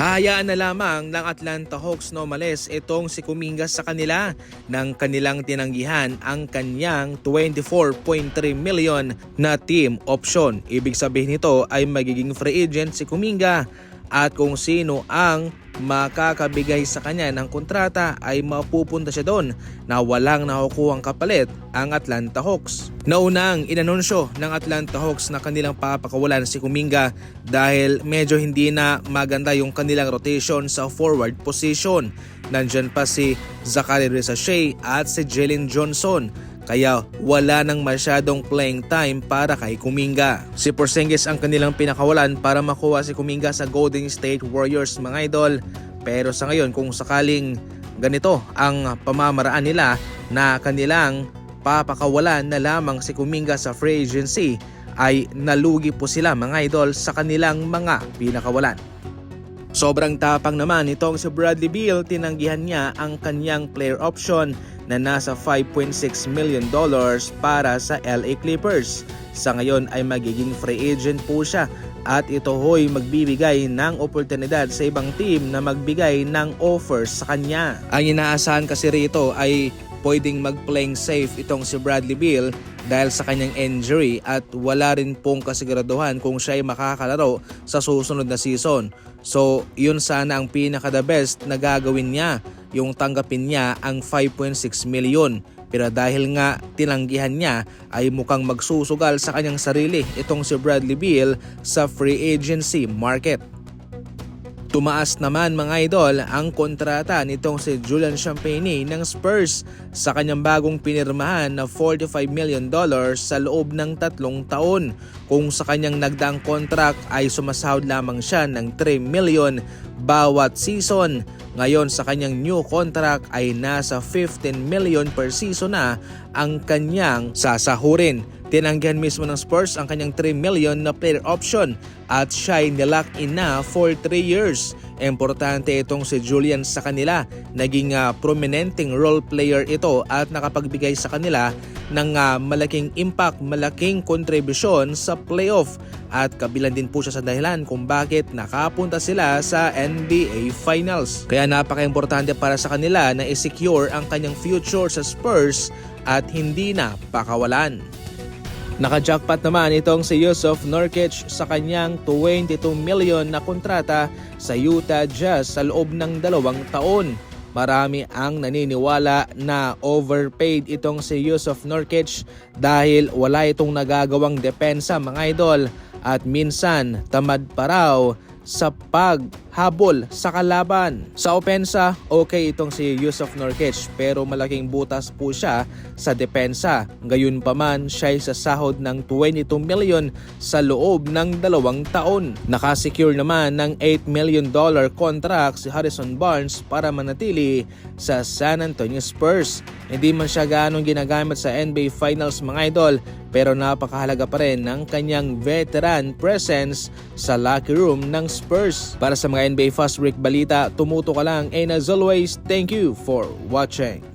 Hahayaan na lamang ng Atlanta Hawks na umalis itong si Kuminga sa kanila nang kanilang tinanggihan ang kanyang 24.3 million na team option. Ibig sabihin nito ay magiging free agent si Kuminga at kung sino ang makakabigay sa kanya ng kontrata ay mapupunta siya doon na walang nakukuhang kapalit ang Atlanta Hawks. Naunang inanunsyo ng Atlanta Hawks na kanilang papakawalan si Kuminga dahil medyo hindi na maganda yung kanilang rotation sa forward position. Nandyan pa si Zachary Risache at si Jalen Johnson. Kaya wala nang masyadong playing time para kay Kuminga. Si Porzingis ang kanilang pinakawalan para makuha si Kuminga sa Golden State Warriors mga idol. Pero sa ngayon kung sakaling ganito ang pamamaraan nila na kanilang papakawalan na lamang si Kuminga sa free agency ay nalugi po sila mga idol sa kanilang mga pinakawalan. Sobrang tapang naman itong si Bradley Beal, tinanggihan niya ang kanyang player option na nasa $5.6 million para sa LA Clippers. Sa ngayon ay magiging free agent po siya at ito ho'y magbibigay ng oportunidad sa ibang team na magbigay ng offers sa kanya. Ang inaasahan kasi rito ay pwedeng mag-playing safe itong si Bradley Beal dahil sa kanyang injury at wala rin pong kasiguraduhan kung siya ay makakalaro sa susunod na season. So yun sana ang pinaka-the best na gagawin niya, yung tanggapin niya ang 5.6 million. Pero dahil nga tinanggihan niya ay mukhang magsusugal sa kanyang sarili itong si Bradley Beal sa free agency market. Tumaas naman mga idol ang kontrata nitong si Julian Champagnie ng Spurs sa kanyang bagong pinirmahan na $45 million sa loob ng 3 taon. Kung sa kanyang nagdaang contract ay sumasahod lamang siya ng $3 million bawat season. Ngayon sa kanyang new contract ay nasa $15 million per season na ang kanyang sasahurin. Tinanggihan mismo ng Spurs ang kanyang $3 million na player option at siya ay nilock in na for 3 years. Importante itong si Julian sa kanila. Naging prominenteng role player ito at nakapagbigay sa kanila ng malaking impact, malaking kontribusyon sa playoff. At kabilang din po siya sa dahilan kung bakit nakapunta sila sa NBA Finals. Kaya napaka-importante para sa kanila na i-secure ang kanyang future sa Spurs at hindi na pakawalan. Naka-jackpot naman itong si Jusuf Nurkic sa kanyang $22 million na kontrata sa Utah Jazz sa loob ng 2 taon. Marami ang naniniwala na overpaid itong si Jusuf Nurkic dahil wala itong nagagawang depensa mga idol at minsan tamad pa raw sa paghabol sa kalaban. Sa opensa, okay itong si Jusuf Nurkic pero malaking butas po siya sa depensa. Gayunpaman, siya ay sasahod ng $22 million sa loob ng 2 taon. Nakasecure naman ng $8 million contract si Harrison Barnes para manatili sa San Antonio Spurs. Hindi man siya gaanong ginagamit sa NBA Finals mga idol pero napakahalaga pa rin ng kanyang veteran presence sa locker room ng Spurs. Para sa mga NBA Fast Break balita, tumuto ka lang and as always, thank you for watching.